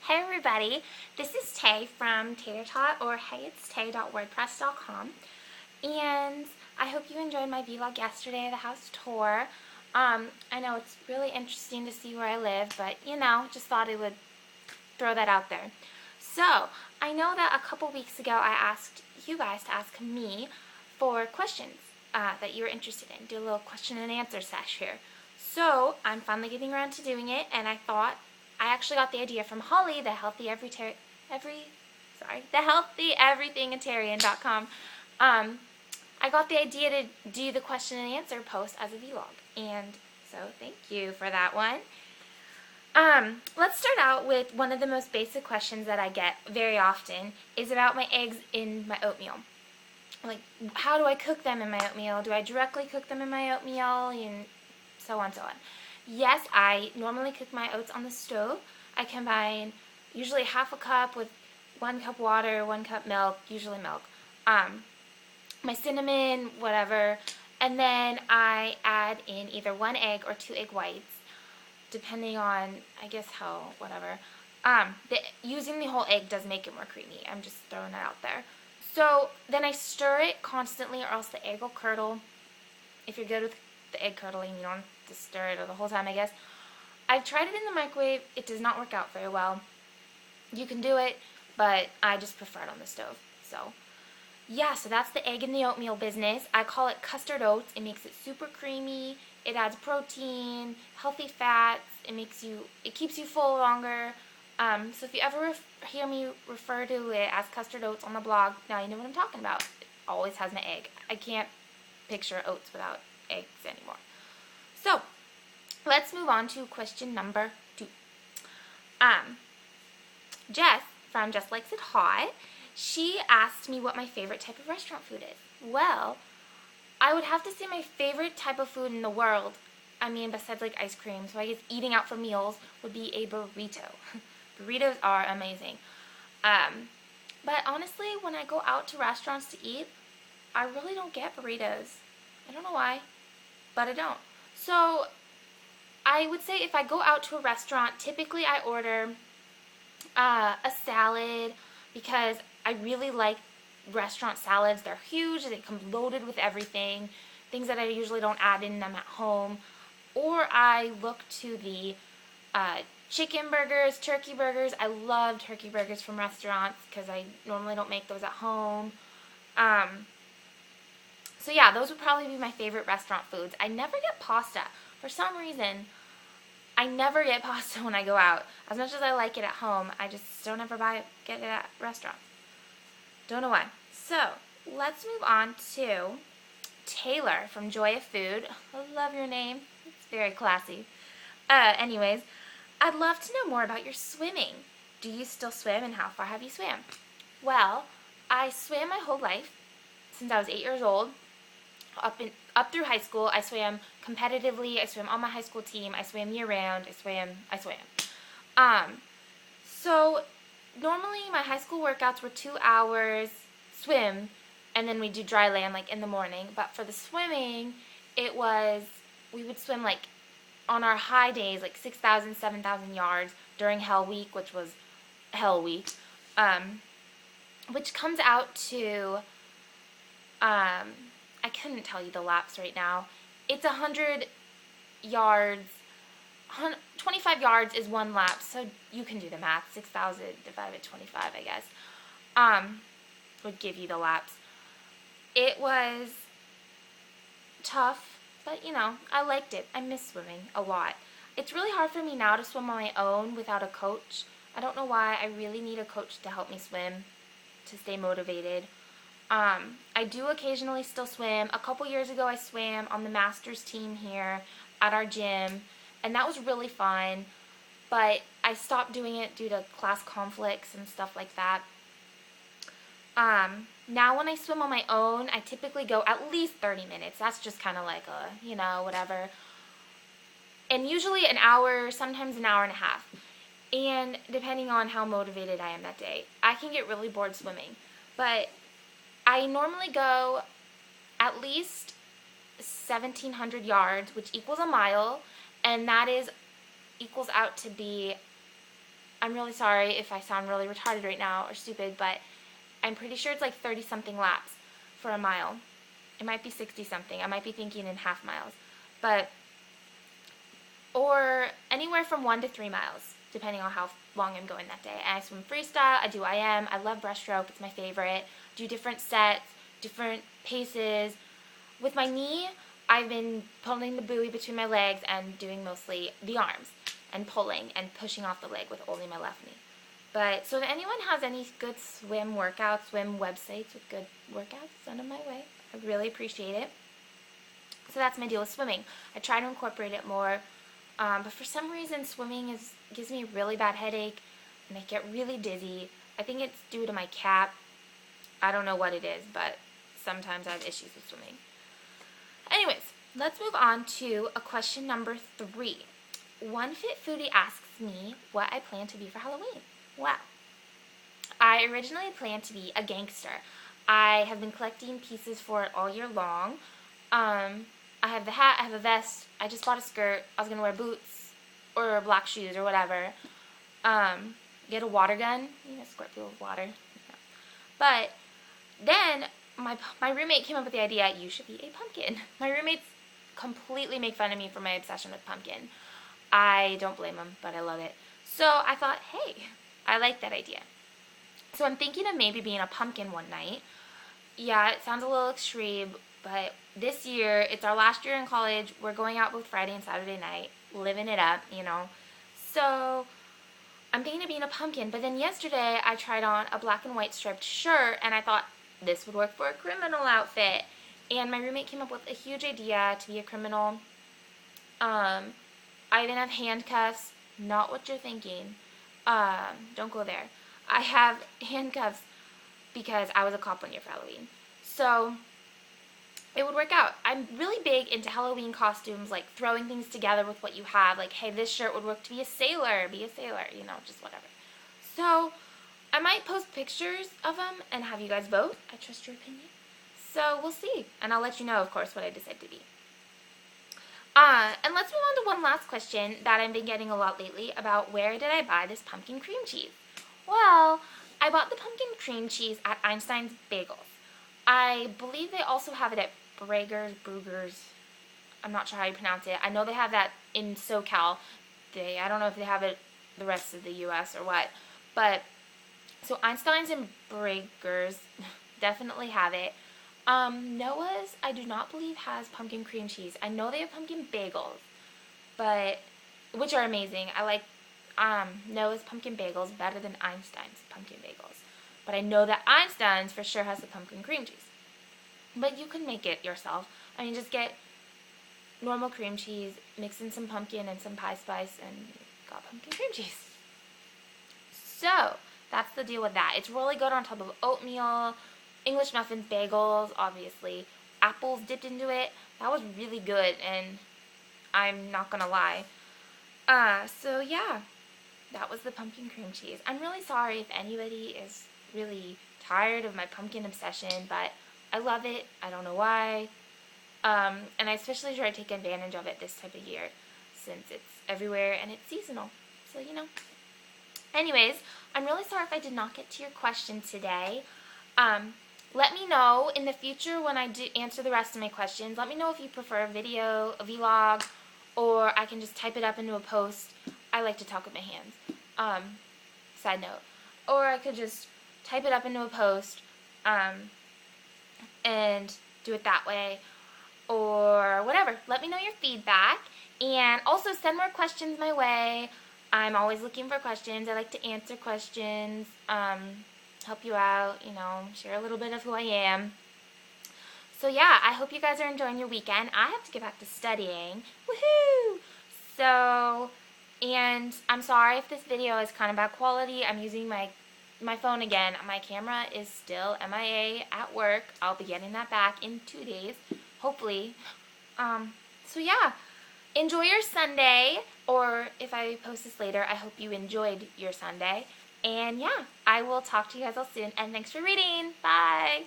Hey everybody, this is Tay from Tater Tot, or heyitstay.wordpress.com, and I hope you enjoyed my vlog yesterday, the house tour. I know it's really interesting to see where I live, but just thought I would throw that out there. So, I know that a couple weeks ago I asked you guys to ask me for questions that you were interested in. Do a little question and answer sesh here. So, I'm finally getting around to doing it, and I thought I actually got the idea from Holly, the healthyeverythingitarian.com. I got the idea to do the question and answer post as a vlog, and so thank you for that one. Let's start out with one of the most basic questions that I get very often is about my eggs in my oatmeal. Like, how do I cook them in my oatmeal? Do I directly cook them in my oatmeal? And so on, so on. Yes, I normally cook my oats on the stove. I combine usually half a cup with 1 cup water, 1 cup milk, usually milk. My cinnamon, whatever, and then I add in either 1 egg or 2 egg whites, depending on, I guess, whatever. Using the whole egg does make it more creamy. I'm just throwing that out there. So then I stir it constantly, or else the egg will curdle. If you're good with the egg curdling, you don't have to stir it the whole time, I guess. I've tried it in the microwave. It does not work out very well. You can do it, but I just prefer it on the stove. So yeah, so that's the egg in the oatmeal business. I call it custard oats. It makes it super creamy. It adds protein, healthy fats. It keeps you full longer. So if you ever hear me refer to it as custard oats on the blog, now you know what I'm talking about. It always has my egg. I can't picture oats without eggs anymore. So let's move on to question number 2. Jess from Just Likes It Hot, she asked me what my favorite type of restaurant food is. Well, I would have to say my favorite type of food in the world, besides like ice cream, so I guess eating out for meals, would be a burrito. Burritos are amazing. But honestly, when I go out to restaurants to eat, I really don't get burritos. I don't know why, but I don't. So I would say if I go out to a restaurant, typically I order a salad, because I really like restaurant salads. They're huge. They come loaded with everything, things that I usually don't add in them at home. Or I look to the chicken burgers, turkey burgers. I love turkey burgers from restaurants because I normally don't make those at home. So yeah, those would probably be my favorite restaurant foods. I never get pasta. For some reason, I never get pasta when I go out. As much as I like it at home, I just don't ever get it at restaurants. Don't know why. So, let's move on to Taylor from Joy of Food. I love your name. It's very classy. Anyways, I'd love to know more about your swimming. Do you still swim, and how far have you swam? Well, I swam my whole life, since I was 8 years old. Up through high school, I swam competitively. I swam on my high school team. I swam year round. I swam. So normally my high school workouts were 2 hours swim, and then we do dry land like in the morning. But for the swimming, we would swim like on our high days, like 6,000, 7,000 yards during Hell Week, which was Hell Week, which comes out to, I couldn't tell you the laps right now. It's 100 yards. 25 yards is 1 lap, so you can do the math. 6,000 divided by 25, I guess, would give you the laps. It was tough, but I liked it. I miss swimming a lot. It's really hard for me now to swim on my own without a coach. I don't know why. I really need a coach to help me swim, to stay motivated. I do occasionally still swim. A couple years ago, I swam on the Masters team here at our gym, and that was really fun, but I stopped doing it due to class conflicts and stuff like that. Now when I swim on my own, I typically go at least 30 minutes. That's just kind of like whatever. And usually an hour, sometimes an hour and a half. And depending on how motivated I am that day, I can get really bored swimming. But I normally go at least 1,700 yards, which equals a mile, and that equals out to be I'm really sorry if I sound really retarded right now or stupid, but I'm pretty sure it's like 30-something laps for a mile. It might be 60-something. I might be thinking in half miles. But, or anywhere from 1 to 3 miles, depending on how long I'm going that day. And I swim freestyle, I do IM, I love breaststroke, it's my favorite. Do different sets, different paces. With my knee, I've been pulling the buoy between my legs and doing mostly the arms and pulling and pushing off the leg with only my left knee. But, so if anyone has any good swim workouts, swim websites with good workouts, send them my way. I really appreciate it. So that's my deal with swimming. I try to incorporate it more, but for some reason swimming gives me a really bad headache, and I get really dizzy. I think it's due to my cap. I don't know what it is, but sometimes I have issues with swimming. Anyways, let's move on to a question number 3. One Fit Foodie asks me what I plan to be for Halloween. Well, I originally planned to be a gangster. I have been collecting pieces for it all year long. I have the hat, I have a vest, I just bought a skirt, I was going to wear boots or black shoes or whatever. Get a water gun, squirt people with water. But then my roommate came up with the idea, you should be a pumpkin. My roommates completely make fun of me for my obsession with pumpkin. I don't blame them, but I love it. So I thought, hey, I like that idea. So I'm thinking of maybe being a pumpkin one night. Yeah, it sounds a little extreme, but this year, it's our last year in college. We're going out both Friday and Saturday night, living it up, So I'm thinking of being a pumpkin, but then yesterday I tried on a black and white striped shirt, and I thought this would work for a criminal outfit. And my roommate came up with a huge idea to be a criminal. I even have handcuffs, not what you're thinking. Don't go there. I have handcuffs because I was a cop one year for Halloween. So it would work out. I'm really big into Halloween costumes, like throwing things together with what you have. Like, hey, this shirt would work to be a sailor, just whatever. So I might post pictures of them and have you guys vote. I trust your opinion. So we'll see. And I'll let you know, of course, what I decide to be. And let's move on to one last question that I've been getting a lot lately about where did I buy this pumpkin cream cheese? Well, I bought the pumpkin cream cheese at Einstein's Bagels. I believe they also have it at Brugger's. I'm not sure how you pronounce it. I know they have that in SoCal. I don't know if they have it the rest of the U.S. or what. But, so Einstein's and Brugger's definitely have it. Noah's, I do not believe, has pumpkin cream cheese. I know they have pumpkin bagels, which are amazing. I like Noah's pumpkin bagels better than Einstein's pumpkin bagels. But I know that Einstein's for sure has the pumpkin cream cheese. But you can make it yourself. I mean, just get normal cream cheese, mix in some pumpkin and some pie spice, and you got pumpkin cream cheese. So, that's the deal with that. It's really good on top of oatmeal, English muffins, bagels, obviously. Apples dipped into it. That was really good, and I'm not gonna lie. So yeah, that was the pumpkin cream cheese. I'm really sorry if anybody is really tired of my pumpkin obsession, but I love it. I don't know why. And I especially try to take advantage of it this type of year, since it's everywhere and it's seasonal. So, Anyways, I'm really sorry if I did not get to your question today. Let me know in the future when I do answer the rest of my questions. Let me know if you prefer a video, a vlog, or I can just type it up into a post. I like to talk with my hands. Side note. Or I could just type it up into a post and do it that way. Or whatever. Let me know your feedback. And also send more questions my way. I'm always looking for questions. I like to answer questions. Help you out, share a little bit of who I am. So yeah, I hope you guys are enjoying your weekend. I have to get back to studying. Woohoo! So, and I'm sorry if this video is kind of bad quality. I'm using my phone again. My camera is still MIA at work. I'll be getting that back in 2 days, hopefully. So yeah, enjoy your Sunday, or if I post this later, I hope you enjoyed your Sunday. And yeah, I will talk to you guys all soon, and thanks for reading. Bye!